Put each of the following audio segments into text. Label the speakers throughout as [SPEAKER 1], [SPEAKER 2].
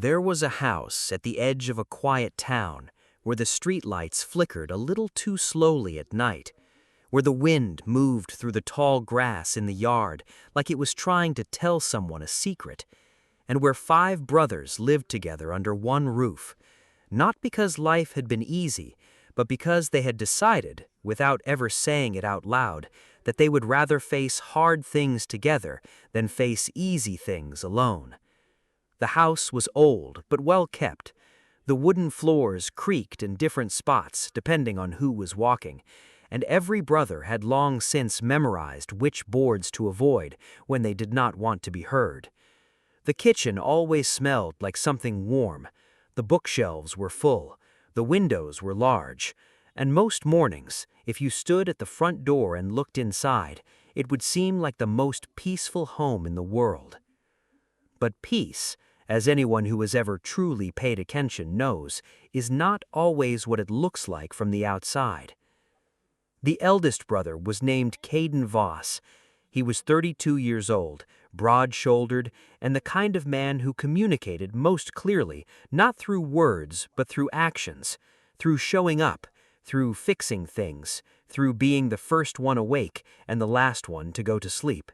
[SPEAKER 1] There was a house at the edge of a quiet town where the streetlights flickered a little too slowly at night, where the wind moved through the tall grass in the yard like it was trying to tell someone a secret, and where 5 brothers lived together under one roof, not because life had been easy, but because they had decided, without ever saying it out loud, that they would rather face hard things together than face easy things alone. The house was old but well kept. The wooden floors creaked in different spots depending on who was walking, and every brother had long since memorized which boards to avoid when they did not want to be heard. The kitchen always smelled like something warm. The bookshelves were full. The windows were large. And most mornings, if you stood at the front door and looked inside, it would seem like the most peaceful home in the world. But peace, as anyone who has ever truly paid attention knows, is not always what it looks like from the outside. The eldest brother was named Caden Voss. He was 32 years old, broad-shouldered, and the kind of man who communicated most clearly, not through words but through actions, through showing up, through fixing things, through being the first one awake and the last one to go to sleep.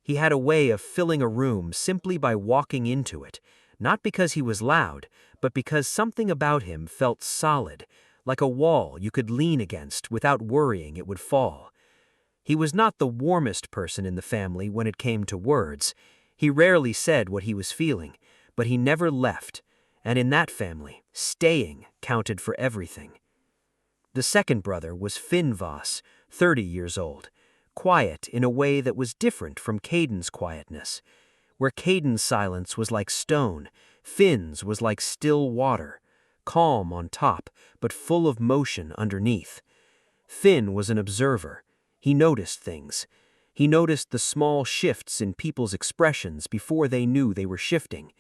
[SPEAKER 1] He had a way of filling a room simply by walking into it, not because he was loud, but because something about him felt solid, like a wall you could lean against without worrying it would fall. He was not the warmest person in the family when it came to words. He rarely said what he was feeling, but he never left, and in that family, staying counted for everything. The second brother was Finn Voss, 30 years old, quiet in a way that was different from Caden's quietness. Where Caden's silence was like stone, Finn's was like still water, calm on top, but full of motion underneath. Finn was an observer. He noticed things. He noticed the small shifts in people's expressions before they knew they were shifting.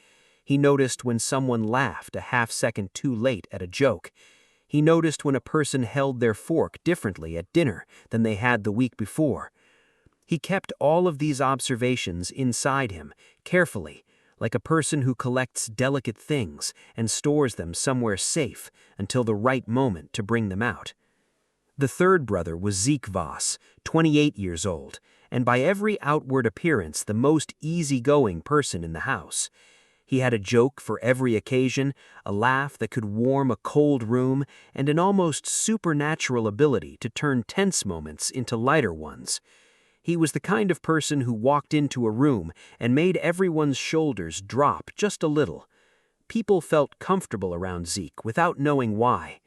[SPEAKER 1] He noticed when someone laughed a half-second too late at a joke. He noticed when a person held their fork differently at dinner than they had the week before. He kept all of these observations inside him, carefully, like a person who collects delicate things and stores them somewhere safe until the right moment to bring them out. The third brother was Zeke Voss, 28 years old, and by every outward appearance the most easygoing person in the house. He had a joke for every occasion, a laugh that could warm a cold room, and an almost supernatural ability to turn tense moments into lighter ones. He was the kind of person who walked into a room and made everyone's shoulders drop just a little. People felt comfortable around Zeke without knowing why.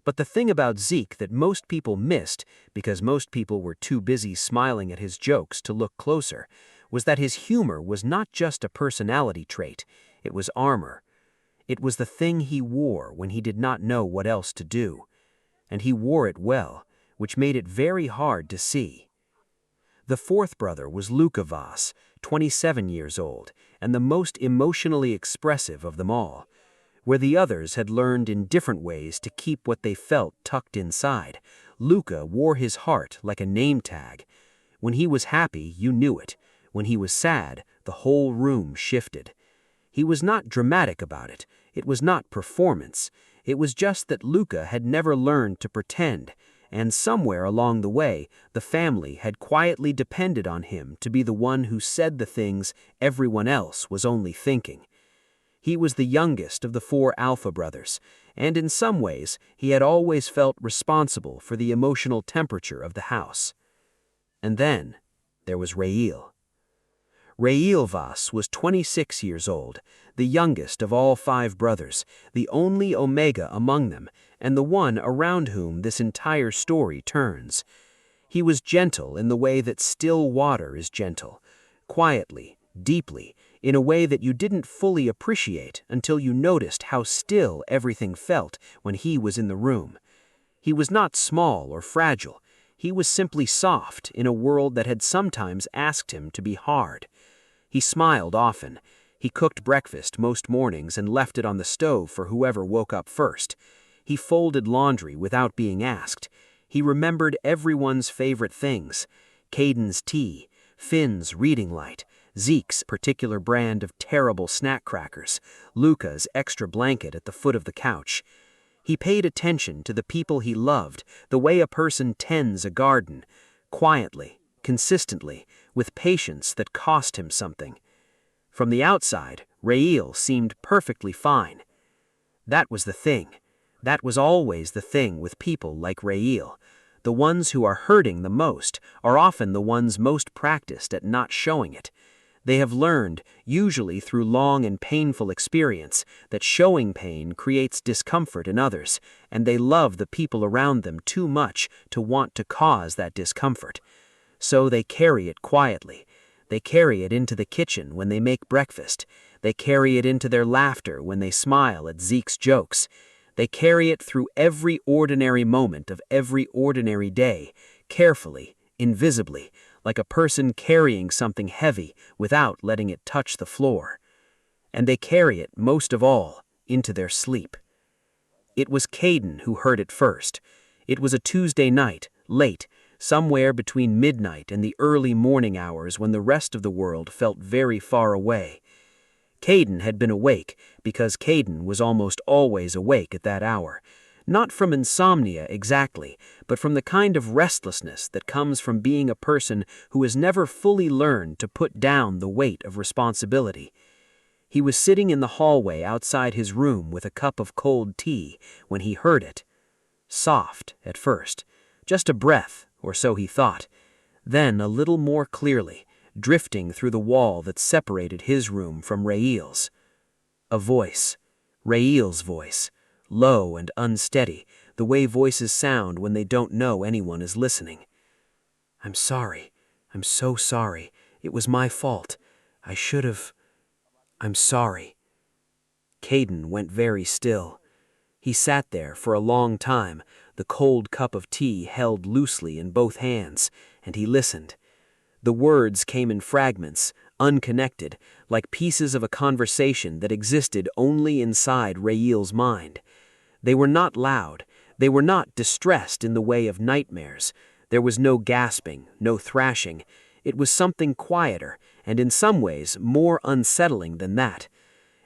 [SPEAKER 1] But the thing about Zeke that most people missed, because most people were too busy smiling at his jokes to look closer, was that his humor was not just a personality trait, it was armor. It was the thing he wore when he did not know what else to do. And he wore it well, which made it very hard to see. The fourth brother was Luca Voss, 27 years old, and the most emotionally expressive of them all. Where the others had learned in different ways to keep what they felt tucked inside, Luca wore his heart like a name tag. When he was happy, you knew it. When he was sad, the whole room shifted. He was not dramatic about it. It was not performance. It was just that Luca had never learned to pretend, and somewhere along the way, the family had quietly depended on him to be the one who said the things everyone else was only thinking. He was the youngest of the 4 Alpha brothers, and in some ways he had always felt responsible for the emotional temperature of the house. And then there was Rael. Rael Voss was 26 years old, the youngest of all 5 brothers, the only Omega among them, and the one around whom this entire story turns. He was gentle in the way that still water is gentle, quietly, deeply, in a way that you didn't fully appreciate until you noticed how still everything felt when he was in the room. He was not small or fragile. He was simply soft in a world that had sometimes asked him to be hard. He smiled often. He cooked breakfast most mornings and left it on the stove for whoever woke up first. He folded laundry without being asked. He remembered everyone's favorite things: Caden's tea, Finn's reading light, Zeke's particular brand of terrible snack crackers, Luca's extra blanket at the foot of the couch. He paid attention to the people he loved the way a person tends a garden, quietly, consistently, with patience that cost him something. From the outside, Rael seemed perfectly fine. That was the thing. That was always the thing with people like Rael. The ones who are hurting the most are often the ones most practiced at not showing it. They have learned, usually through long and painful experience, that showing pain creates discomfort in others, and they love the people around them too much to want to cause that discomfort. So they carry it quietly. They carry it into the kitchen when they make breakfast. They carry it into their laughter when they smile at Zeke's jokes. They carry it through every ordinary moment of every ordinary day, carefully, invisibly, like a person carrying something heavy without letting it touch the floor. And they carry it, most of all, into their sleep. It was Caden who heard it first. It was a Tuesday night, late, somewhere between midnight and the early morning hours when the rest of the world felt very far away. Caden had been awake because Caden was almost always awake at that hour. Not from insomnia exactly, but from the kind of restlessness that comes from being a person who has never fully learned to put down the weight of responsibility. He was sitting in the hallway outside his room with a cup of cold tea when he heard it. Soft at first, just a breath, or so he thought. Then a little more clearly, drifting through the wall that separated his room from Rael's. A voice. Rael's voice. Low and unsteady, the way voices sound when they don't know anyone is listening. "I'm sorry. I'm so sorry. It was my fault. I should have... I'm sorry." Caden went very still. He sat there for a long time, the cold cup of tea held loosely in both hands, and he listened. The words came in fragments, unconnected, like pieces of a conversation that existed only inside Rael's mind. They were not loud. They were not distressed in the way of nightmares. There was no gasping, no thrashing. It was something quieter, and in some ways more unsettling than that.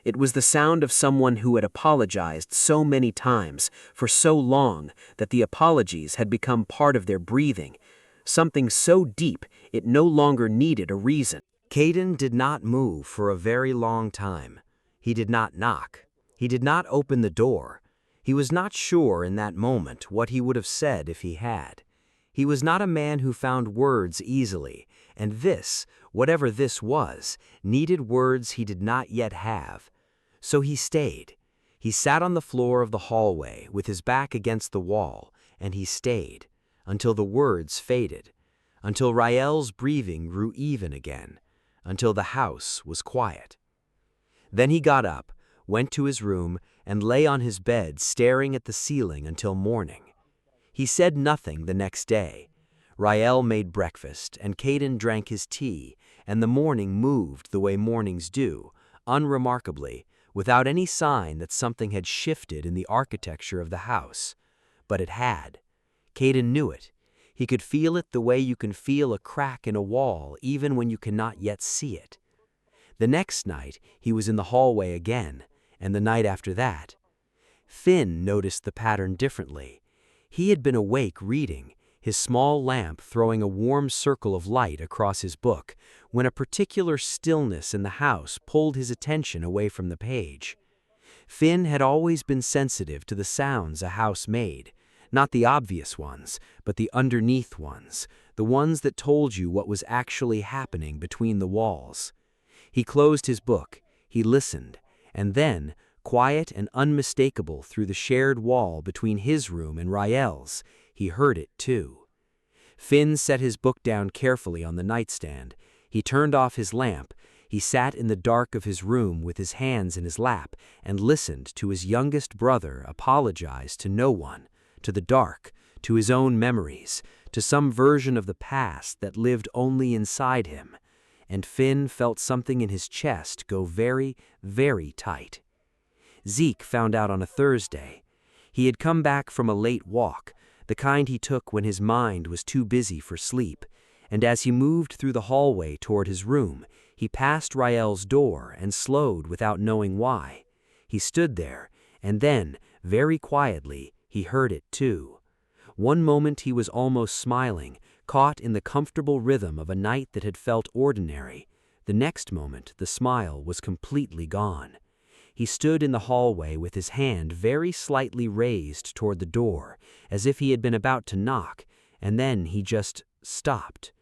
[SPEAKER 1] It was the sound of someone who had apologized so many times, for so long, that the apologies had become part of their breathing. Something so deep it no longer needed a reason. Caden did not move for a very long time. He did not knock. He did not open the door. He was not sure in that moment what he would have said if he had. He was not a man who found words easily, and this, whatever this was, needed words he did not yet have. So he stayed. He sat on the floor of the hallway with his back against the wall, and he stayed, until the words faded, until Rael's breathing grew even again, until the house was quiet. Then he got up, went to his room, and lay on his bed staring at the ceiling until morning. He said nothing the next day. Rael made breakfast, and Caden drank his tea, and the morning moved the way mornings do, unremarkably, without any sign that something had shifted in the architecture of the house. But it had. Caden knew it. He could feel it the way you can feel a crack in a wall even when you cannot yet see it. The next night he was in the hallway again, and the night after that. Finn noticed the pattern differently. He had been awake reading, his small lamp throwing a warm circle of light across his book, when a particular stillness in the house pulled his attention away from the page. Finn had always been sensitive to the sounds a house made, not the obvious ones, but the underneath ones, the ones that told you what was actually happening between the walls. He closed his book, he listened, and then, quiet and unmistakable through the shared wall between his room and Rael's, he heard it too. Finn set his book down carefully on the nightstand. He turned off his lamp. He sat in the dark of his room with his hands in his lap and listened to his youngest brother apologize to no one, to the dark, to his own memories, to some version of the past that lived only inside him. And Finn felt something in his chest go very, very tight. Zeke found out on a Thursday. He had come back from a late walk, the kind he took when his mind was too busy for sleep, and as he moved through the hallway toward his room, He passed Rael's door and slowed without knowing why. He stood there, and then, very quietly, he heard it too. One moment he was almost smiling, caught in the comfortable rhythm of a night that had felt ordinary. The next moment the smile was completely gone. He stood in the hallway with his hand very slightly raised toward the door, as if he had been about to knock, and then he just stopped.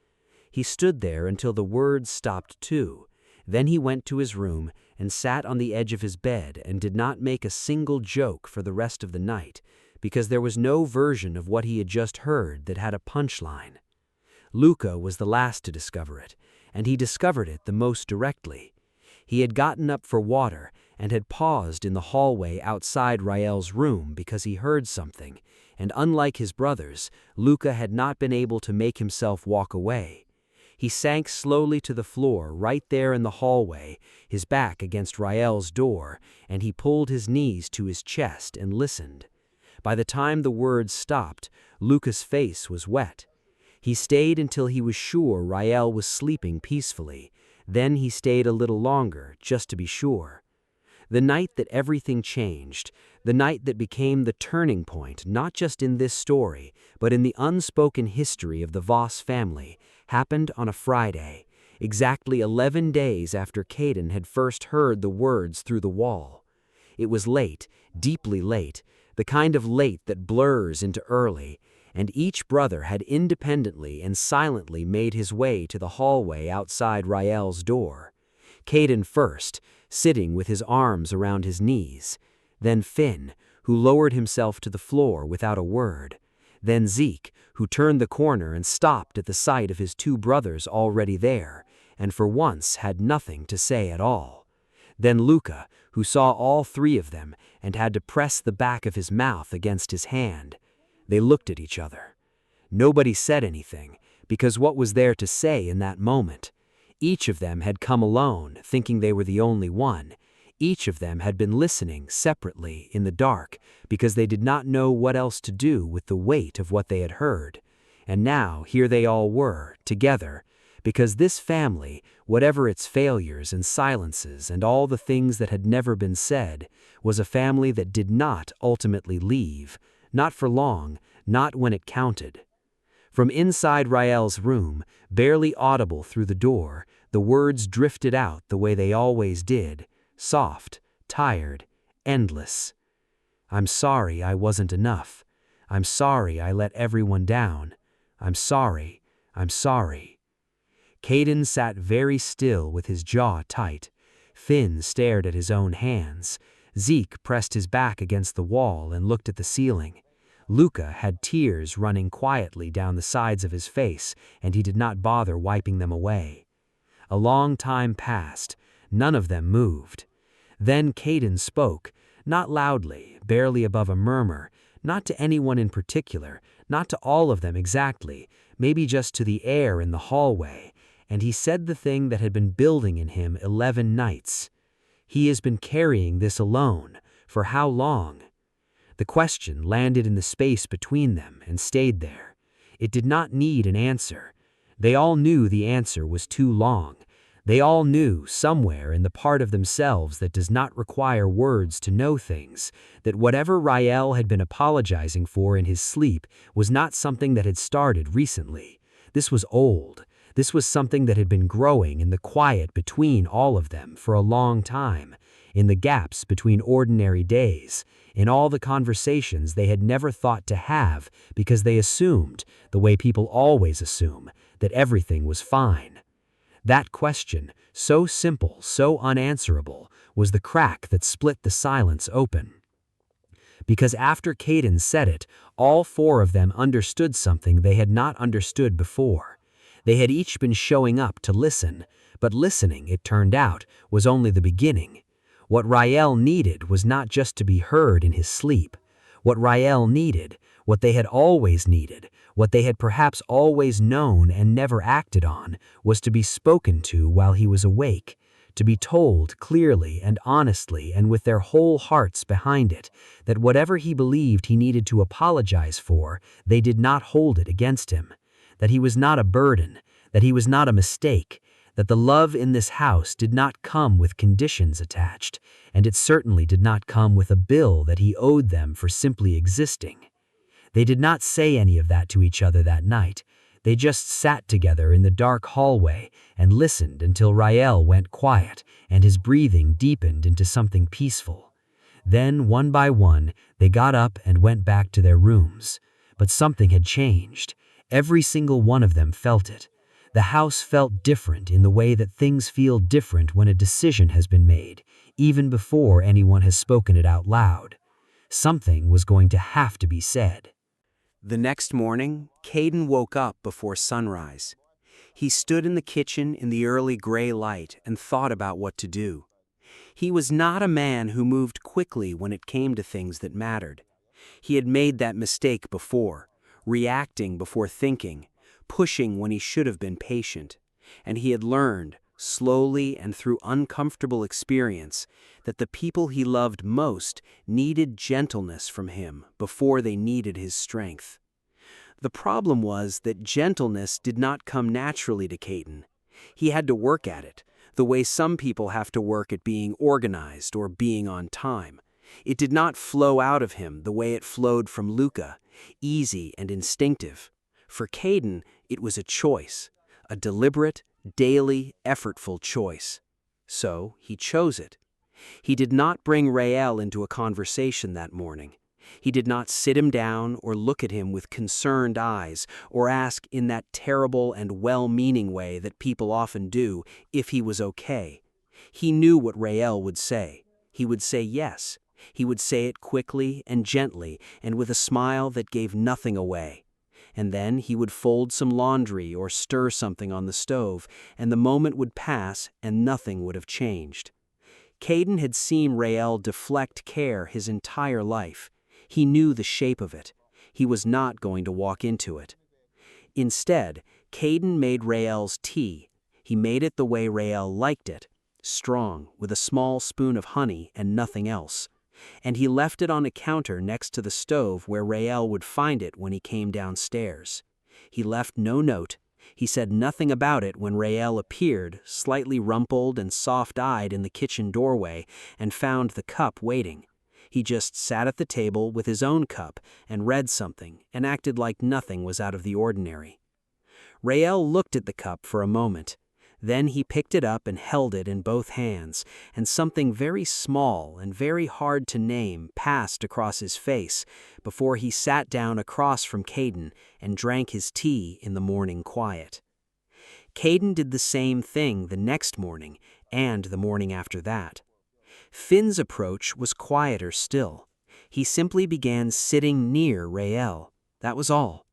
[SPEAKER 1] He stood there until the words stopped too. Then he went to his room and sat on the edge of his bed and did not make a single joke for the rest of the night, because there was no version of what he had just heard that had a punchline. Luca was the last to discover it, and he discovered it the most directly. He had gotten up for water and had paused in the hallway outside Rael's room because he heard something, and unlike his brothers, Luca had not been able to make himself walk away. He sank slowly to the floor right there in the hallway, his back against Rael's door, and he pulled his knees to his chest and listened. By the time the words stopped, Luca's face was wet. He stayed until he was sure Rael was sleeping peacefully. Then he stayed a little longer, just to be sure. The night that everything changed, the night that became the turning point, not just in this story, but in the unspoken history of the Voss family, happened on a Friday, exactly 11 days after Caden had first heard the words through the wall. It was late, deeply late, the kind of late that blurs into early, and each brother had independently and silently made his way to the hallway outside Rael's door. Caden first, sitting with his arms around his knees. Then Finn, who lowered himself to the floor without a word. Then Zeke, who turned the corner and stopped at the sight of his two brothers already there, and for once had nothing to say at all. Then Luca, who saw all three of them and had to press the back of his mouth against his hand. They looked at each other. Nobody said anything, because what was there to say in that moment? Each of them had come alone, thinking they were the only one. Each of them had been listening separately in the dark, because they did not know what else to do with the weight of what they had heard. And now here they all were, together, because this family, whatever its failures and silences and all the things that had never been said, was a family that did not ultimately leave, not for long, not when it counted. From inside Rael's room, barely audible through the door, the words drifted out the way they always did, soft, tired, endless. I'm sorry I wasn't enough. I'm sorry I let everyone down. I'm sorry. I'm sorry. Caden sat very still with his jaw tight. Finn stared at his own hands. Zeke pressed his back against the wall and looked at the ceiling. Luca had tears running quietly down the sides of his face, and he did not bother wiping them away. A long time passed. None of them moved. Then Caden spoke, not loudly, barely above a murmur, not to anyone in particular, not to all of them exactly, maybe just to the air in the hallway, and he said the thing that had been building in him 11 nights. He has been carrying this alone. For how long? The question landed in the space between them and stayed there. It did not need an answer. They all knew the answer was too long. They all knew, somewhere in the part of themselves that does not require words to know things, that whatever Rael had been apologizing for in his sleep was not something that had started recently. This was old. This was something that had been growing in the quiet between all of them for a long time, in the gaps between ordinary days, in all the conversations they had never thought to have because they assumed, the way people always assume, that everything was fine. That question, so simple, so unanswerable, was the crack that split the silence open. Because after Caden said it, all four of them understood something they had not understood before. They had each been showing up to listen, but listening, it turned out, was only the beginning. What Rael needed was not just to be heard in his sleep. What Rael needed, what they had always needed, what they had perhaps always known and never acted on, was to be spoken to while he was awake, to be told clearly and honestly and with their whole hearts behind it, that whatever he believed he needed to apologize for, they did not hold it against him, that he was not a burden, that he was not a mistake,
[SPEAKER 2] that the love in this house did not come with conditions attached, and it certainly did not come with a bill that he owed them for simply existing. They did not say any of that to each other that night. They just sat together in the dark hallway and listened until Rael went quiet and his breathing deepened into something peaceful. Then, one by one, they got up and went back to their rooms. But something had changed. Every single one of them felt it. The house felt different in the way that things feel different when a decision has been made, even before anyone has spoken it out loud. Something was going to have to be said.
[SPEAKER 1] The next morning, Caden woke up before sunrise. He stood in the kitchen in the early gray light and thought about what to do. He was not a man who moved quickly when it came to things that mattered. He had made that mistake before, reacting before thinking, pushing when he should have been patient. And he had learned, slowly and through uncomfortable experience, that the people he loved most needed gentleness from him before they needed his strength. The problem was that gentleness did not come naturally to Caden. He had to work at it, the way some people have to work at being organized or being on time. It did not flow out of him the way it flowed from Luca, easy and instinctive. For Caden, it was a choice, a deliberate, daily, effortful choice. So he chose it. He did not bring Rael into a conversation that morning. He did not sit him down or look at him with concerned eyes or ask in that terrible and well-meaning way that people often do if he was okay. He knew what Rael would say. He would say yes. He would say it quickly and gently and with a smile that gave nothing away. And then he would fold some laundry or stir something on the stove, and the moment would pass and nothing would have changed. Caden had seen Rael deflect care his entire life. He knew the shape of it. He was not going to walk into it. Instead, Caden made Rael's tea. He made it the way Rael liked it, strong, with a small spoon of honey and nothing else. And he left it on a counter next to the stove where Rael would find it when he came downstairs. He left no note. He said nothing about it when Rael appeared, slightly rumpled and soft-eyed in the kitchen doorway, and found the cup waiting. He just sat at the table with his own cup and read something and acted like nothing was out of the ordinary. Rael looked at the cup for a moment. Then he picked it up and held it in both hands, and something very small and very hard to name passed across his face before he sat down across from Caden and drank his tea in the morning quiet. Caden did the same thing the next morning and the morning after that. Finn's approach was quieter still. He simply began sitting near Rael. That was all.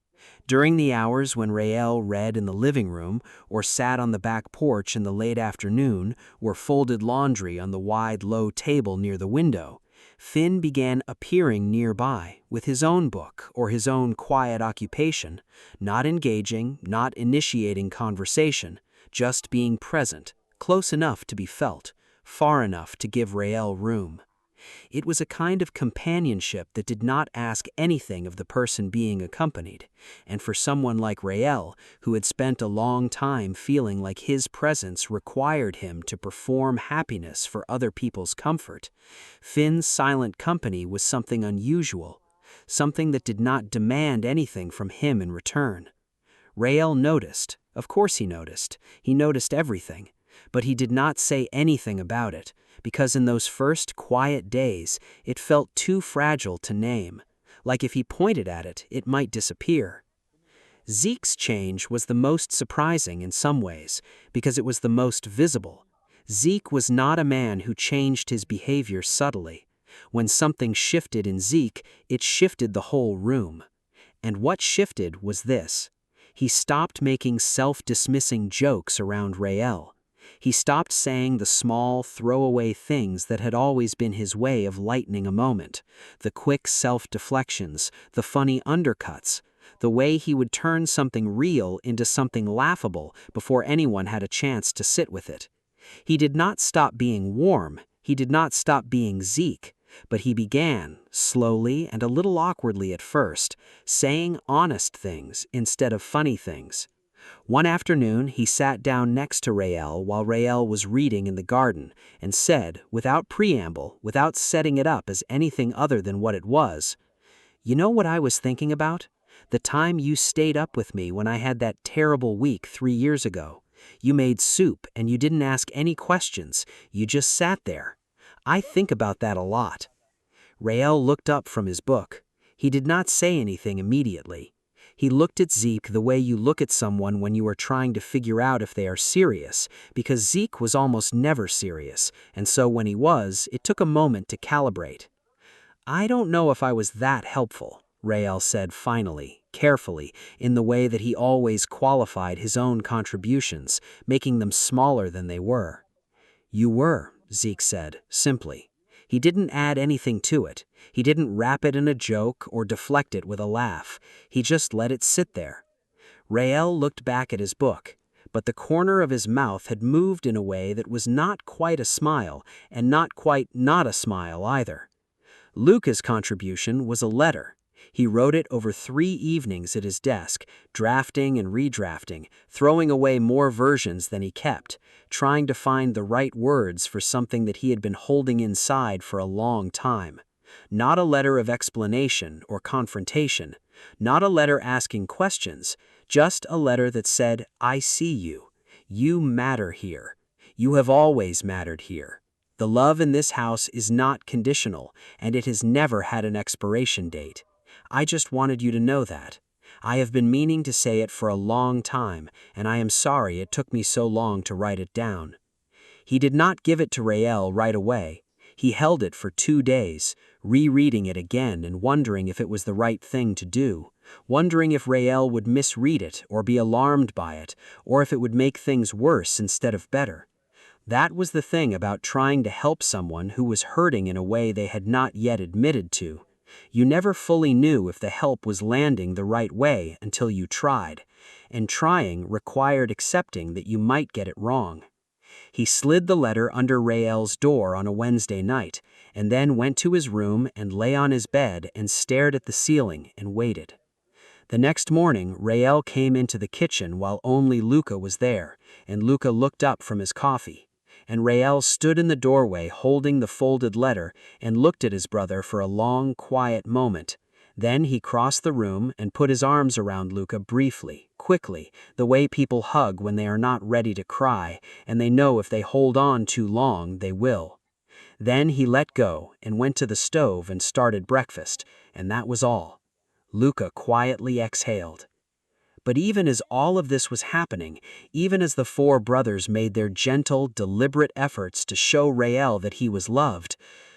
[SPEAKER 1] During the hours when Rael read in the living room, or sat on the back porch in the late afternoon, or folded laundry on the wide, low table near the window, Finn began appearing nearby with his own book or his own quiet occupation, not engaging, not initiating conversation, just being present, close enough to be felt, far enough to give Rael room. It was a kind of companionship that did not ask anything of the person being accompanied, and for someone like Rael, who had spent a long time feeling like his presence required him to perform happiness for other people's comfort, Finn's silent company was something unusual, something that did not demand anything from him in return. Rael noticed. Of course he noticed. He noticed everything. But he did not say anything about it, because in those first quiet days it felt too fragile to name, like if he pointed at it, it might disappear. Zeke's change was the most surprising in some ways, because it was the most visible. Zeke was not a man who changed his behavior subtly. When something shifted in Zeke, it shifted the whole room. And what shifted was this. He stopped making self-dismissing jokes around Rael. He stopped saying the small, throwaway things that had always been his way of lightening a moment, the quick self-deflections, the funny undercuts, the way he would turn something real into something laughable before anyone had a chance to sit with it. He did not stop being warm, he did not stop being Zeke, but he began, slowly and a little awkwardly at first, saying honest things instead of funny things.
[SPEAKER 2] One afternoon, he sat down next to Rael while Rael was reading in the garden and said, without preamble, without setting it up as anything other than what it was, "You know what I was thinking about? The time you stayed up with me when I had that terrible week 3 years ago. You made soup and you didn't ask any questions, you just sat there. I think about that a lot." Rael looked up from his book. He did not say anything immediately. He looked at Zeke the way you look at someone when you are trying to figure out if they are serious, because Zeke was almost never serious, and so when he was, it took a moment to calibrate. "I don't know if I was that helpful," Rael said finally, carefully, in the way that he always qualified his own contributions, making them smaller than they were. "You were," Zeke said, simply. He didn't add anything to it. He didn't wrap it in a joke or deflect it with a laugh. He just let it sit there. Rael looked back at his book, but the corner of his mouth had moved in a way that was not quite a smile, and not quite not a smile either. Luca's contribution was a letter. He wrote it over 3 evenings at his desk, drafting and redrafting, throwing away more versions than he kept, trying to find the right words for something that he had been holding inside for a long time. Not a letter of explanation or confrontation, not a letter asking questions, just a letter that said, "I see you. You matter here. You have always mattered here. The love in this house is not conditional, and it has never had an expiration date. I just wanted you to know that. I have been meaning to say it for a long time, and I am sorry it took me so long to write it down." He did not give it to Rael right away. He held it for 2 days, rereading it again and wondering if it was the right thing to do, wondering if Rael would misread it or be alarmed by it, or if it would make things worse instead of better. That was the thing about trying to help someone who was hurting in a way they had not yet admitted to. You never fully knew if the help was landing the right way until you tried, and trying required accepting that you might get it wrong. He slid the letter under Rael's door on a Wednesday night, and then went to his room and lay on his bed and stared at the ceiling and waited. The next morning, Rael came into the kitchen while only Luca was there, and Luca looked up from his coffee. And Rael stood in the doorway holding the folded letter and looked at his brother for a long, quiet moment. Then he crossed the room and put his arms around Luca briefly, quickly, the way people hug when they are not ready to cry, and they know if they hold on too long, they will. Then he let go and went to the stove and started breakfast, and that was all. Luca quietly exhaled. But even as all of this was happening, even as the four brothers made their gentle, deliberate efforts to show Rael that he was loved,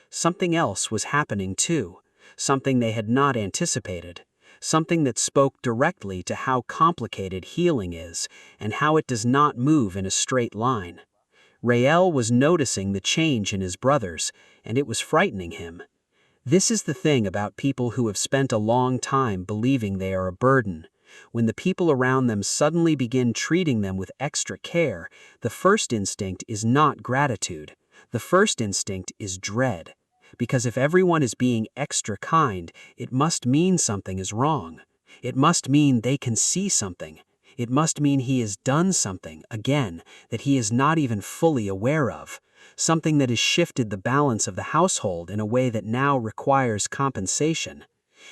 [SPEAKER 2] something else was happening too, something they had not anticipated, something that spoke directly to how complicated healing is and how it does not move in a straight line. Rael was noticing the change in his brothers, and it was frightening him. This is the thing about people who have spent a long time believing they are a burden. When the people around them suddenly begin treating them with extra care, the first instinct is not gratitude. The first instinct is dread. Because if everyone is being extra kind, it must mean something is wrong. It must mean they can see something. It must mean he has done something, again, that he is not even fully aware of. Something that has shifted the balance of the household in a way that now requires compensation.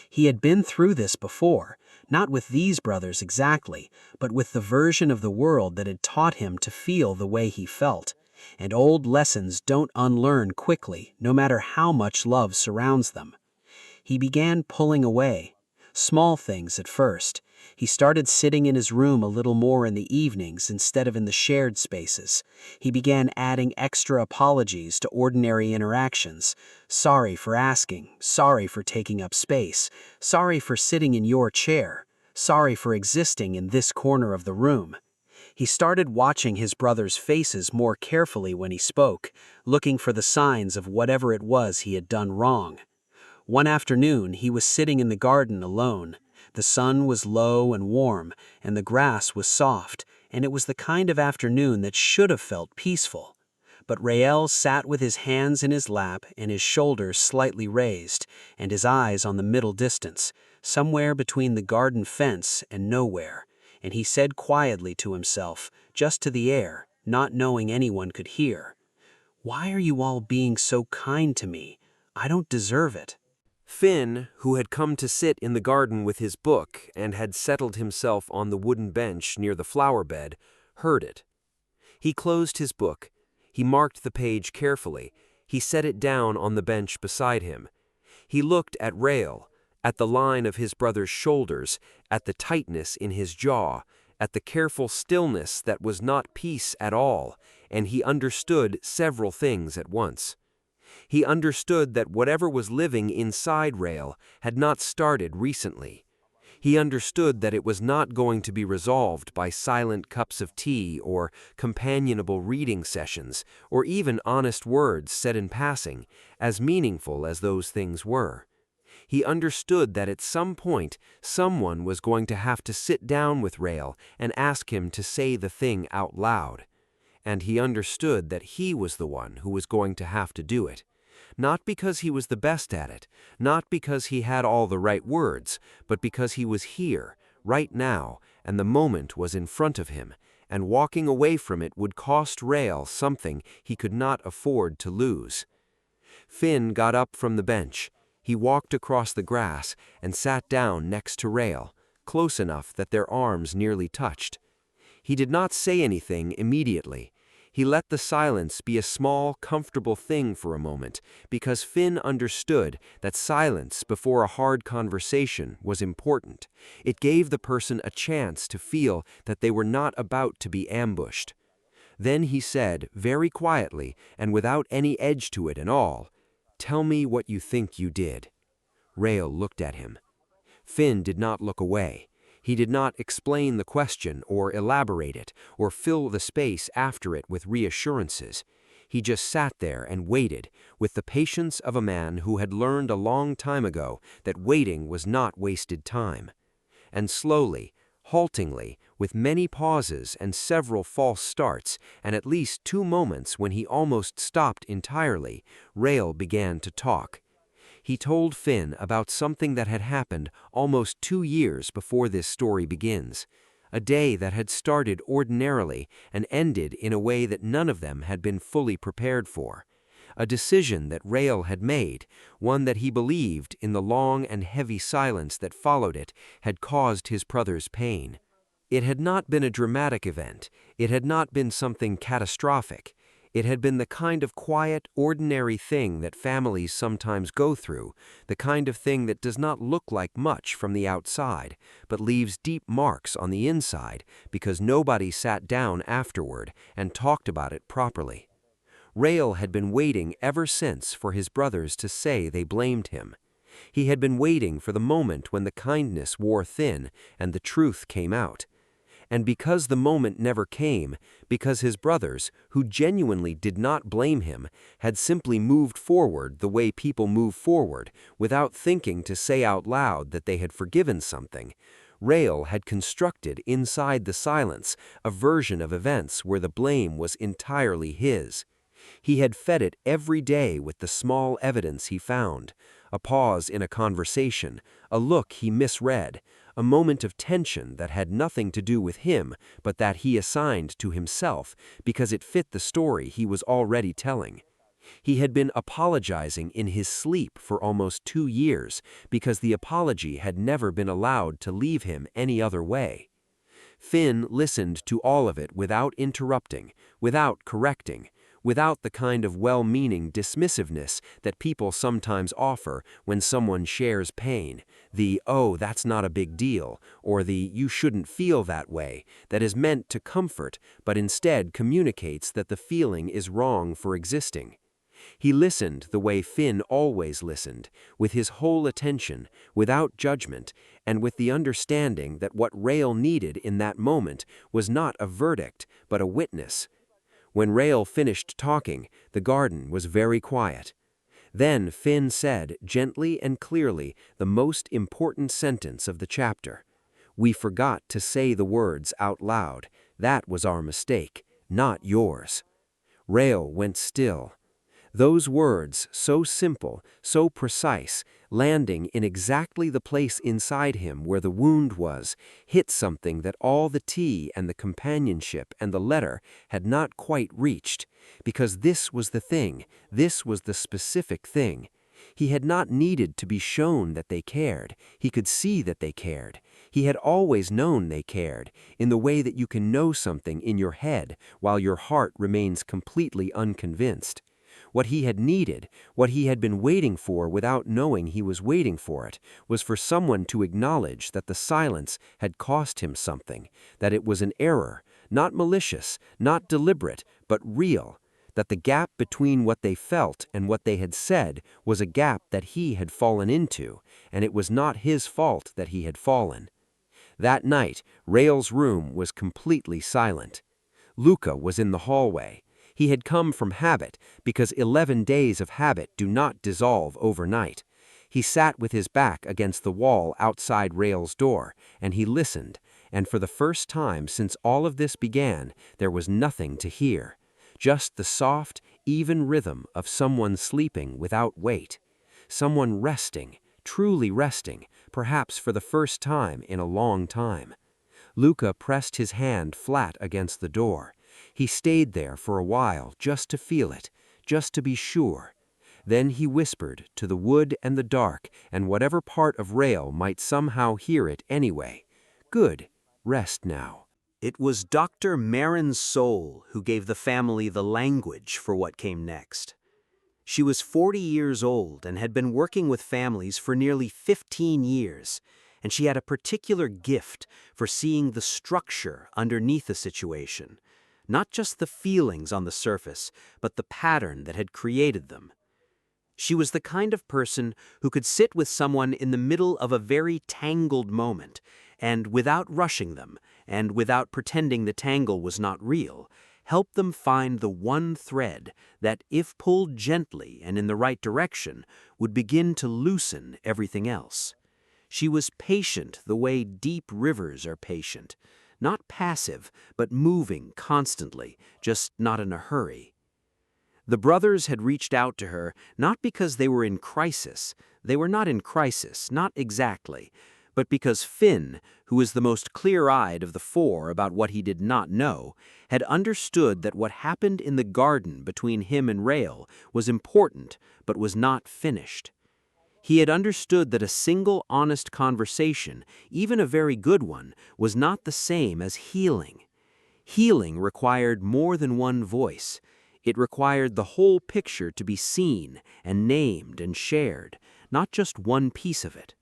[SPEAKER 2] He had been through this before, not with these brothers exactly, but with the version of the world that had taught him to feel the way he felt. And old lessons don't unlearn quickly, no matter how much love surrounds them. He began pulling away. Small things at first. He started sitting in his room a little more in the evenings instead of in the shared spaces. He began adding extra apologies to ordinary interactions. Sorry for asking, sorry for taking up space, sorry for sitting in your chair, sorry for existing in this corner of the room. He started watching his brothers' faces more carefully when he spoke, looking for the signs of whatever it was he had done wrong. One afternoon, he was sitting in the garden alone. The sun was low and warm, and the grass was soft, and it was the kind of afternoon that should have felt peaceful. But Rael sat with his hands in his lap and his shoulders slightly raised, and his eyes on the middle distance, somewhere between the garden fence and nowhere,
[SPEAKER 3] and he said quietly to himself, just to the air, not knowing anyone could hear, "Why are you all being so kind to me? I don't deserve it."
[SPEAKER 4] Finn, who had come to sit in the garden with his book and had settled himself on the wooden bench near the flower bed, heard it. He closed his book. He marked the page carefully. He set it down on the bench beside him. He looked at Rael, at the line of his brother's shoulders, at the tightness in his jaw, at the careful stillness that was not peace at all, and he understood several things at once. He understood that whatever was living inside Rael had not started recently. He understood that it was not going to be resolved by silent cups of tea or companionable reading sessions, or even honest words said in passing, as meaningful as those things were. He understood that at some point, someone was going to have to sit down with Rael and ask him to say the thing out loud. And he understood that he was the one who was going to have to do it. Not because he was the best at it, not because he had all the right words, but because he was here, right now, and the moment was in front of him, and walking away from it would cost Rael something he could not afford to lose. Finn got up from the bench. He walked across the grass and sat down next to Rael, close enough that their arms nearly touched. He did not say anything immediately. He let the silence be a small, comfortable thing for a moment, because Finn understood that silence before a hard conversation was important. It gave the person a chance to feel that they were not about to be ambushed. Then he said, very quietly and without any edge to it at all, "Tell me what you think you did." Rael looked at him. Finn did not look away. He did not explain the question or elaborate it or fill the space after it with reassurances. He just sat there and waited, with the patience of a man who had learned a long time ago that waiting was not wasted time. And slowly, haltingly, with many pauses and several false starts, and at least 2 moments when he almost stopped entirely, Rael began to talk. He told Finn about something that had happened almost 2 years before this story begins, a day that had started ordinarily and ended in a way that none of them had been fully prepared for, a decision that Rael had made, one that he believed, in the long and heavy silence that followed it, had caused his brother's pain. It had not been a dramatic event. It had not been something catastrophic. It had been the kind of quiet, ordinary thing that families sometimes go through, the kind of thing that does not look like much from the outside, but leaves deep marks on the inside because nobody sat down afterward and talked about it properly. Rael had been waiting ever since for his brothers to say they blamed him. He had been waiting for the moment when the kindness wore thin and the truth came out. And because the moment never came, because his brothers, who genuinely did not blame him, had simply moved forward the way people move forward, without thinking to say out loud that they had forgiven something, Rael had constructed inside the silence a version of events where the blame was entirely his. He had fed it every day with the small evidence he found, a pause in a conversation, a look he misread, a moment of tension that had nothing to do with him but that he assigned to himself because it fit the story he was already telling. He had been apologizing in his sleep for almost 2 years because the apology had never been allowed to leave him any other way. Finn listened to all of it without interrupting, without correcting, without the kind of well-meaning dismissiveness that people sometimes offer when someone shares pain, the "oh, that's not a big deal," or the "you shouldn't feel that way," that is meant to comfort but instead communicates that the feeling is wrong for existing. He listened the way Finn always listened, with his whole attention, without judgment, and with the understanding that what Rael needed in that moment was not a verdict, but a witness. When Rael finished talking, the garden was very quiet. Then Finn said, gently and clearly, the most important sentence of the chapter. "We forgot to say the words out loud. That was our mistake, not yours." Rael went still. Those words, so simple, so precise, landing in exactly the place inside him where the wound was, hit something that all the tea and the companionship and the letter had not quite reached, because this was the thing, this was the specific thing. He had not needed to be shown that they cared. He could see that they cared. He had always known they cared, in the way that you can know something in your head while your heart remains completely unconvinced. What he had needed, what he had been waiting for without knowing he was waiting for it, was for someone to acknowledge that the silence had cost him something, that it was an error, not malicious, not deliberate, but real, that the gap between what they felt and what they had said was a gap that he had fallen into, and it was not his fault that he had fallen. That night, Rael's room was completely silent. Luca was in the hallway. He had come from habit, because 11 days of habit do not dissolve overnight. He sat with his back against the wall outside Rael's door, and he listened, and for the first time since all of this began, there was nothing to hear. Just the soft, even rhythm of someone sleeping without weight. Someone resting, truly resting, perhaps for the first time in a long time. Luca pressed his hand flat against the door. He stayed there for a while just to feel it, just to be sure. Then he whispered to the wood and the dark and whatever part of Rael might somehow hear it anyway. Good, rest now.
[SPEAKER 1] It was Dr. Marin's soul who gave the family the language for what came next. She was 40 years old and had been working with families for nearly 15 years, and she had a particular gift for seeing the structure underneath a situation, not just the feelings on the surface, but the pattern that had created them. She was the kind of person who could sit with someone in the middle of a very tangled moment, and without rushing them, and without pretending the tangle was not real, help them find the one thread that, if pulled gently and in the right direction, would begin to loosen everything else. She was patient the way deep rivers are patient, not passive, but moving constantly, just not in a hurry. The brothers had reached out to her not because they were in crisis. They were not in crisis, not exactly, but because Finn, who was the most clear-eyed of the four about what he did not know, had understood that what happened in the garden between him and Rael was important, but was not finished. He had understood that a single honest conversation, even a very good one, was not the same as healing. Healing required more than one voice. It required the whole picture to be seen and named and shared, not just one piece of it.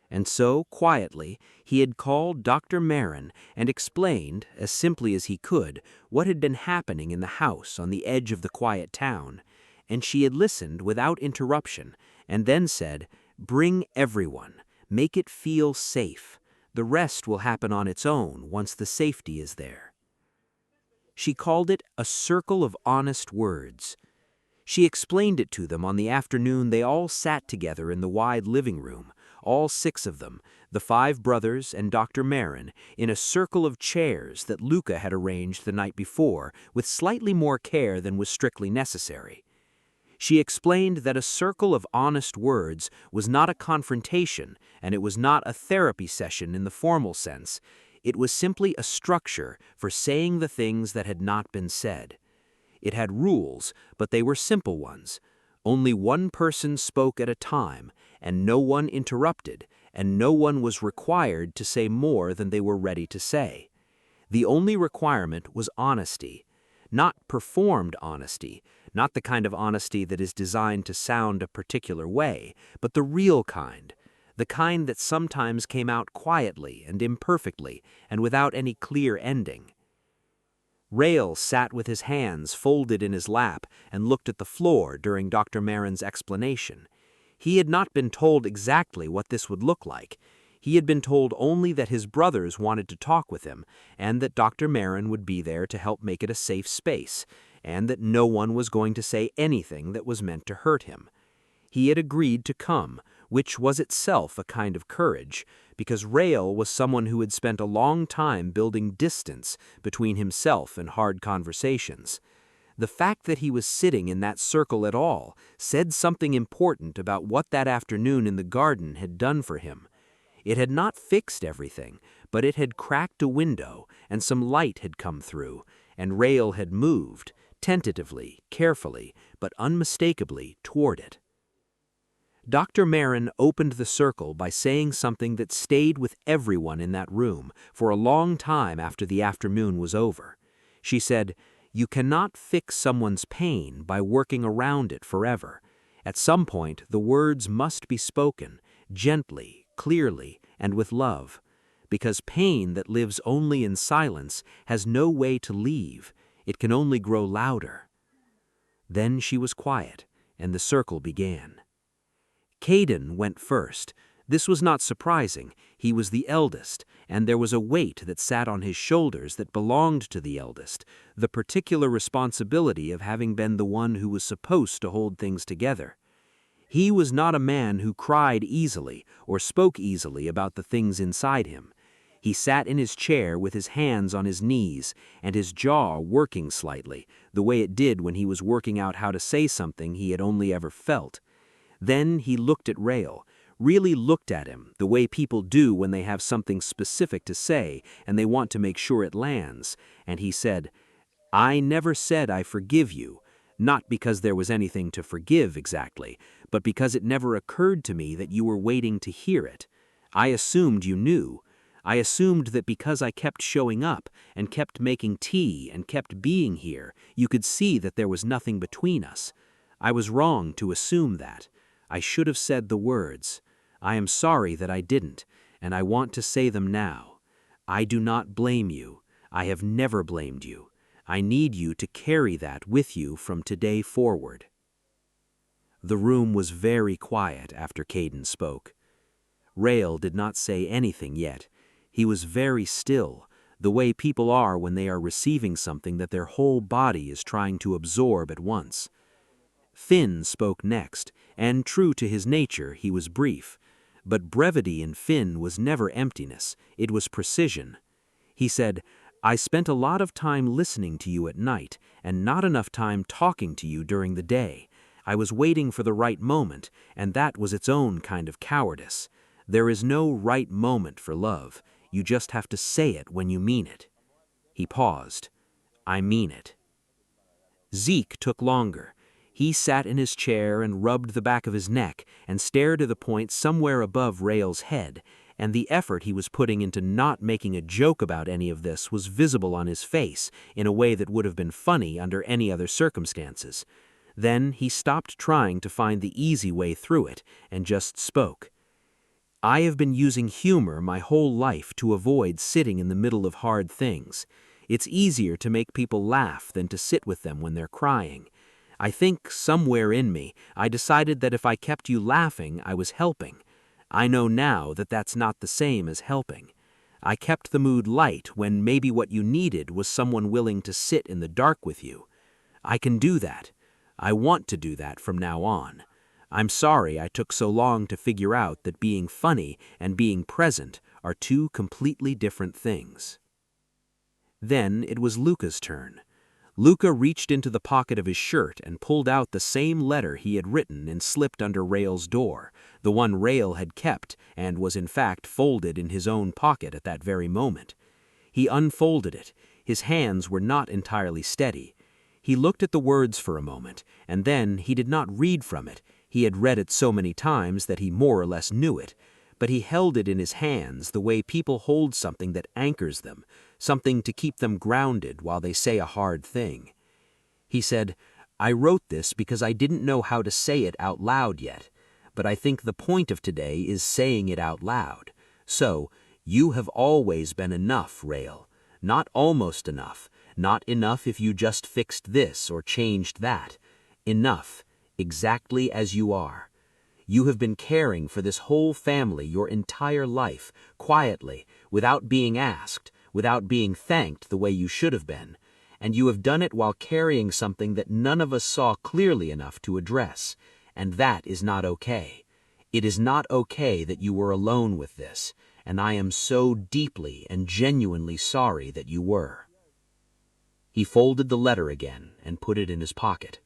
[SPEAKER 1] And so, quietly, he had called Dr. Marin and explained, as simply as he could, what had been happening in the house on the edge of the quiet town, and she had listened without interruption, and then said, "Bring everyone. Make it feel safe. The rest will happen on its own once the safety is there." She called it a circle of honest words. She explained it to them on the afternoon they all sat together in the wide living room, all 6 of them, the 5 brothers and Dr. Marin, in a circle of chairs that Luca had arranged the night before with slightly more care than was strictly necessary. She explained that a circle of honest words was not a confrontation, and it was not a therapy session in the formal sense. It was simply a structure for saying the things that had not been said. It had rules, but they were simple ones. Only one person spoke at a time, and no one interrupted, and no one was required to say more than they were ready to say. The only requirement was honesty. Not performed honesty, not the kind of honesty that is designed to sound a particular way, but the real kind, the kind that sometimes came out quietly and imperfectly and without any clear ending. Rael sat with his hands folded in his lap and looked at the floor during Dr. Marin's explanation. He had not been told exactly what this would look like. He had been told only that his brothers wanted to talk with him, and that Dr. Marin would be there to help make it a safe space, and that no one was going to say anything that was meant to hurt him. He had agreed to come, which was itself a kind of courage, because Rael was someone who had spent a long time building distance between himself and hard conversations.
[SPEAKER 4] The fact that he was sitting in that circle at all said something important about what that afternoon in the garden had done for him. It had not fixed everything, but it had cracked a window, and some light had come through, and Rael had moved, tentatively, carefully, but unmistakably, toward it. Dr. Marin opened the circle by saying something that stayed with everyone in that room for a long time after the afternoon was over. She said, "You cannot fix someone's pain by working around it forever. At some point, the words must be spoken, gently, clearly, and with love, because pain that lives only in silence has no way to leave. It can only grow louder." Then she was quiet, and the circle began. Caden went first. This was not surprising. He was the eldest, and there was a weight that sat on his shoulders that belonged to the eldest, the particular responsibility of having been the one who was supposed to hold things together. He was not a man who cried easily or spoke easily about the things inside him. He sat in his chair with his hands on his knees and his jaw working slightly, the way it did when he was working out how to say something he had only ever felt. Then he looked at Rael, really looked at him the way people do when they have something specific to say and they want to make sure it lands, and he said, "I never said I forgive you, not because there was anything to forgive exactly, but because it never occurred to me that you were waiting to hear it. I assumed you knew. I assumed that because I kept showing up and kept making tea and kept being here, you could see that there was nothing between us. I was wrong to assume that. I should have said the words. I am sorry that I didn't, and I want to say them now. I do not blame you. I have never blamed you. I need you to carry that with you from today forward." The room was very quiet after Caden spoke. Rael did not say anything yet. He was very still, the way people are when they are receiving something that their whole body is trying to absorb at once. Finn spoke next, and true to his nature, he was brief. But brevity in Finn was never emptiness, it was precision. He said, "I spent a lot of time listening to you at night, and not enough time talking to you during the day. I was waiting for the right moment, and that was its own kind of cowardice. There is no right moment for love. You just have to say it when you mean it." He paused. "I mean it." Zeke took longer. He sat in his chair and rubbed the back of his neck and stared at the point somewhere above Rael's head, and the effort he was putting into not making a joke about any of this was visible on his face in a way that would have been funny under any other circumstances. Then he stopped trying to find the easy way through it and just spoke. "I have been using humor my whole life to avoid sitting in the middle of hard things. It's easier to make people laugh than to sit with them when they're crying. I think somewhere in me, I decided that if I kept you laughing, I was helping. I know now that that's not the same as helping. I kept the mood light when maybe what you needed was someone willing to sit in the dark with you. I can do that. I want to do that from now on. I'm sorry I took so long to figure out that being funny and being present are two completely different things." Then it was Luca's turn. Luca reached into the pocket of his shirt and pulled out the same letter he had written and slipped under Rael's door, the one Rael had kept and was in fact folded in his own pocket at that very moment. He unfolded it. His hands were not entirely steady. He looked at the words for a moment, and then he did not read from it. He had read it so many times that he more or less knew it, but he held it in his hands the way people hold something that anchors them, something to keep them grounded while they say a hard thing. He said, "I wrote this because I didn't know how to say it out loud yet, but I think the point of today is saying it out loud. So, you have always been enough, Rael. Not almost enough, not enough if you just fixed this or changed that. Enough, exactly as you are. You have been caring for this whole family your entire life, quietly, without being asked, without being thanked the way you should have been, and you have done it while carrying something that none of us saw clearly enough to address, and that is not okay. It is not okay that you were alone with this, and I am so deeply and genuinely sorry that you were."
[SPEAKER 3] He folded the letter again and put it in his pocket.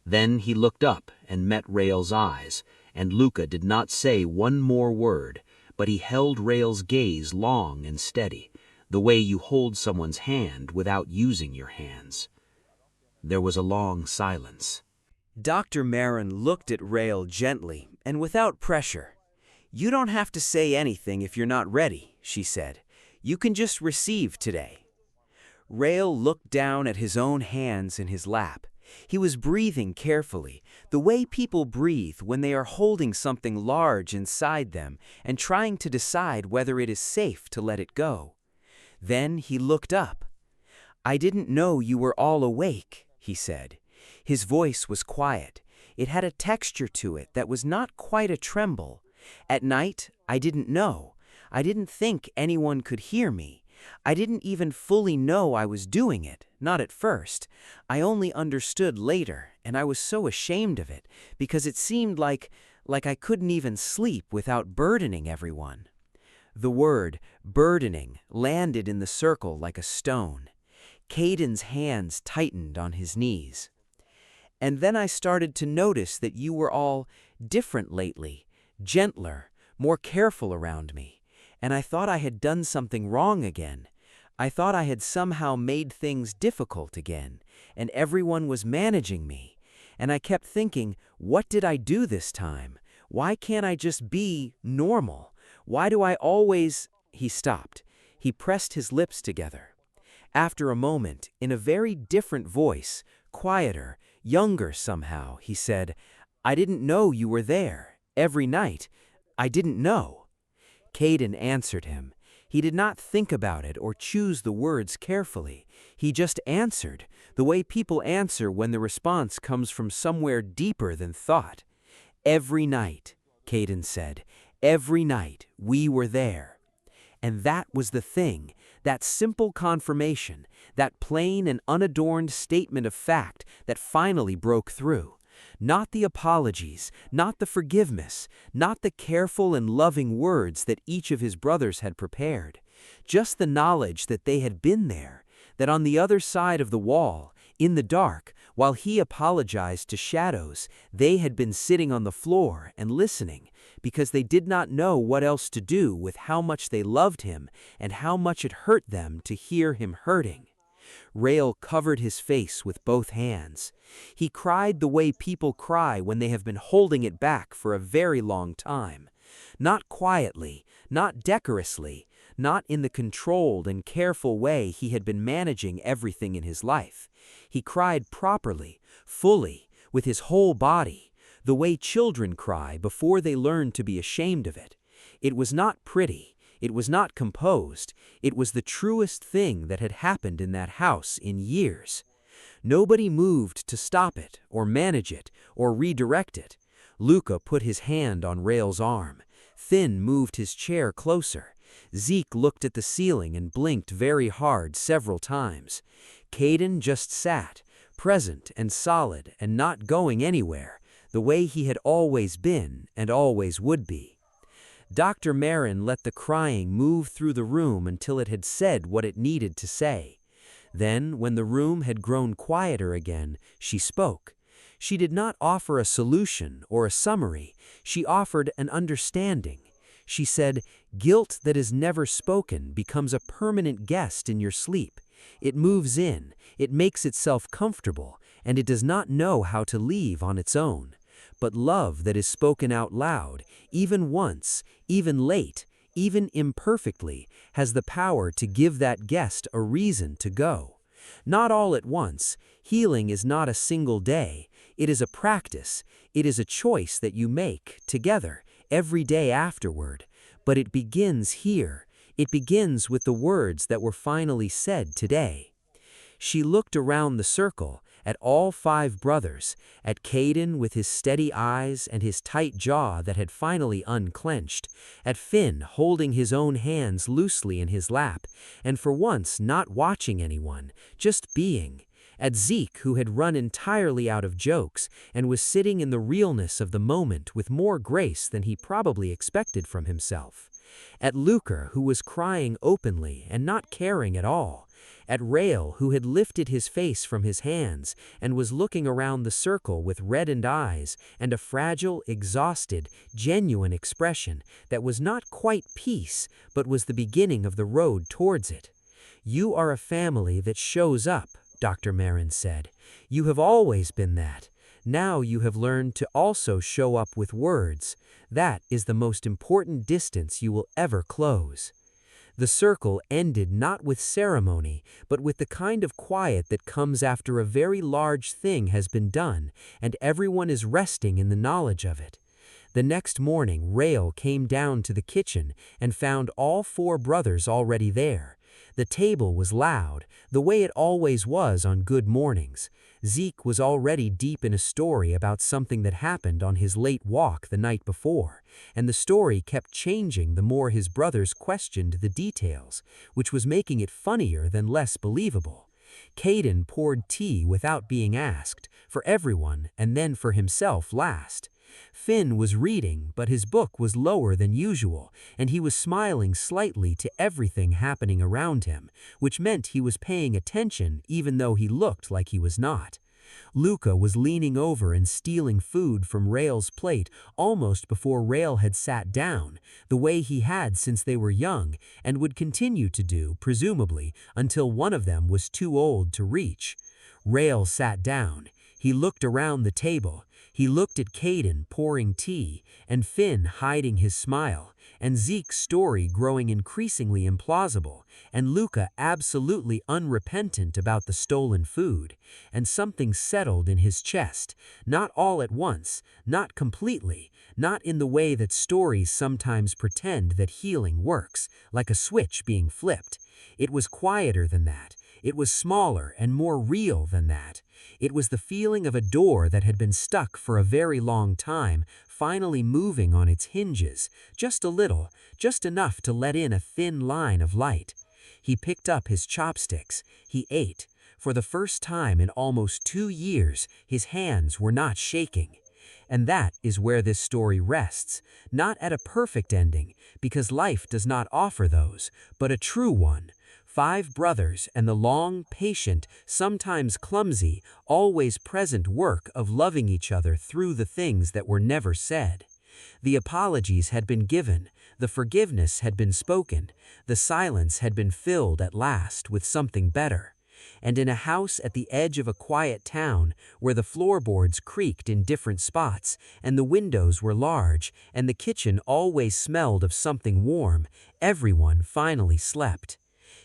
[SPEAKER 3] Then he looked up and met Rael's eyes, and Luca did not say one more word, but he held Rael's gaze long and steady, the way you hold someone's hand without using your hands. There was a long silence.
[SPEAKER 1] Dr. Marin looked at Rael gently and without pressure. "You don't have to say anything if you're not ready," she said. "You can just receive today." Rael looked down at his own hands in his lap. He was breathing carefully, the way people breathe when they are holding something large inside them and trying to decide whether it is safe to let it go. Then he looked up. "I didn't know you were all awake," he said. His voice was quiet. It had a texture to it that was not quite a tremble. "At night, I didn't know. I didn't think anyone could hear me. I didn't even fully know I was doing it, not at first. I only understood later, and I was so ashamed of it, because it seemed like I couldn't even sleep without burdening everyone." The word, burdening, landed in the circle like a stone. Caden's hands tightened on his knees. "And then I started to notice that you were all different lately, gentler, more careful around me. And I thought I had done something wrong again. I thought I had somehow made things difficult again, and everyone was managing me. And I kept thinking, what did I do this time? Why can't I just be normal? Why do I always—" He stopped. He pressed his lips together. After a moment, in a very different voice, quieter, younger somehow, he said, "I didn't know you were there, every night. I didn't know." Caden answered him. He did not think about it or choose the words carefully. He just answered, the way people answer when the response comes from somewhere deeper than thought. "Every night," Caden said, "every night we were there." And that was the thing, that simple confirmation, that plain and unadorned statement of fact that finally broke through. Not the apologies, not the forgiveness, not the careful and loving words that each of his brothers had prepared. Just the knowledge that they had been there, that on the other side of the wall, in the dark, while he apologized to shadows, they had been sitting on the floor and listening, because they did not know what else to do with how much they loved him and how much it hurt them to hear him hurting. Rael covered his face with both hands. He cried the way people cry when they have been holding it back for a very long time. Not quietly, not decorously, not in the controlled and careful way he had been managing everything in his life. He cried properly, fully, with his whole body, the way children cry before they learn to be ashamed of it. It was not pretty. It was not composed. It was the truest thing that had happened in that house in years. Nobody moved to stop it, or manage it, or redirect it. Luca put his hand on Rael's arm. Finn moved his chair closer. Zeke looked at the ceiling and blinked very hard several times. Caden just sat, present and solid and not going anywhere, the way he had always been and always would be. Dr. Marin let the crying move through the room until it had said what it needed to say. Then, when the room had grown quieter again, she spoke. She did not offer a solution or a summary. She offered an understanding. She said, "Guilt that is never spoken becomes a permanent guest in your sleep. It moves in, it makes itself comfortable, and it does not know how to leave on its own. But love that is spoken out loud, even once, even late, even imperfectly, has the power to give that guest a reason to go. Not all at once. Healing is not a single day. It is a practice. It is a choice that you make, together, every day afterward. But it begins here. It begins with the words that were finally said today." She looked around the circle, at all 5 brothers, at Caden with his steady eyes and his tight jaw that had finally unclenched, at Finn holding his own hands loosely in his lap, and for once not watching anyone, just being,
[SPEAKER 2] at Zeke, who had run entirely out of jokes and was sitting in the realness of the moment with more grace than he probably expected from himself, at Luca, who was crying openly and not caring at all, at Rael, who had lifted his face from his hands and was looking around the circle with reddened eyes and a fragile, exhausted, genuine expression that was not quite peace but was the beginning of the road towards it. "You are a family that shows up," Dr. Marin said. "You have always been that. Now you have learned to also show up with words. That is the most important distance you will ever close." The circle ended not with ceremony, but with the kind of quiet that comes after a very large thing has been done, and everyone is resting in the knowledge of it. The next morning, Rael came down to the kitchen and found all 4 brothers already there. The table was loud, the way it always was on good mornings. Zeke was already deep in a story about something that happened on his late walk the night before, and the story kept changing the more his brothers questioned the details, which was making it funnier than less believable. Caden poured tea without being asked, for everyone and then for himself last. Finn was reading, but his book was lower than usual, and he was smiling slightly to everything happening around him, which meant he was paying attention even though he looked like he was not. Luca was leaning over and stealing food from Rael's plate almost before Rael had sat down, the way he had since they were young, and would continue to do, presumably, until one of them was too old to reach. Rael sat down. He looked around the table. He looked at Caden pouring tea, and Finn hiding his smile, and Zeke's story growing increasingly implausible, and Luca absolutely unrepentant about the stolen food, and something settled in his chest, not all at once, not completely, not in the way that stories sometimes pretend that healing works, like a switch being flipped. It was quieter than that. It was smaller and more real than that. It was the feeling of a door that had been stuck for a very long time, finally moving on its hinges, just a little, just enough to let in a thin line of light. He picked up his chopsticks. He ate. For the first time in almost 2 years, his hands were not shaking. And that is where this story rests, not at a perfect ending, because life does not offer those, but a true one. 5 brothers and the long, patient, sometimes clumsy, always present work of loving each other through the things that were never said. The apologies had been given, the forgiveness had been spoken, the silence had been filled at last with something better. And in a house at the edge of a quiet town, where the floorboards creaked in different spots, and the windows were large, and the kitchen always smelled of something warm, everyone finally slept.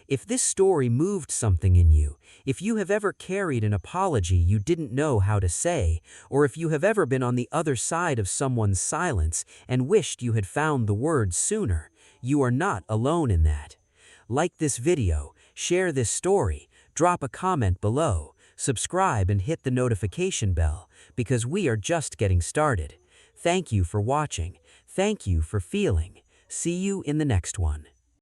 [SPEAKER 2] If this story moved something in you, if you have ever carried an apology you didn't know how to say, or if you have ever been on the other side of someone's silence and wished you had found the words sooner, you are not alone in that. Like this video, share this story, drop a comment below, subscribe and hit the notification bell, because we are just getting started. Thank you for watching. Thank you for feeling. See you in the next one.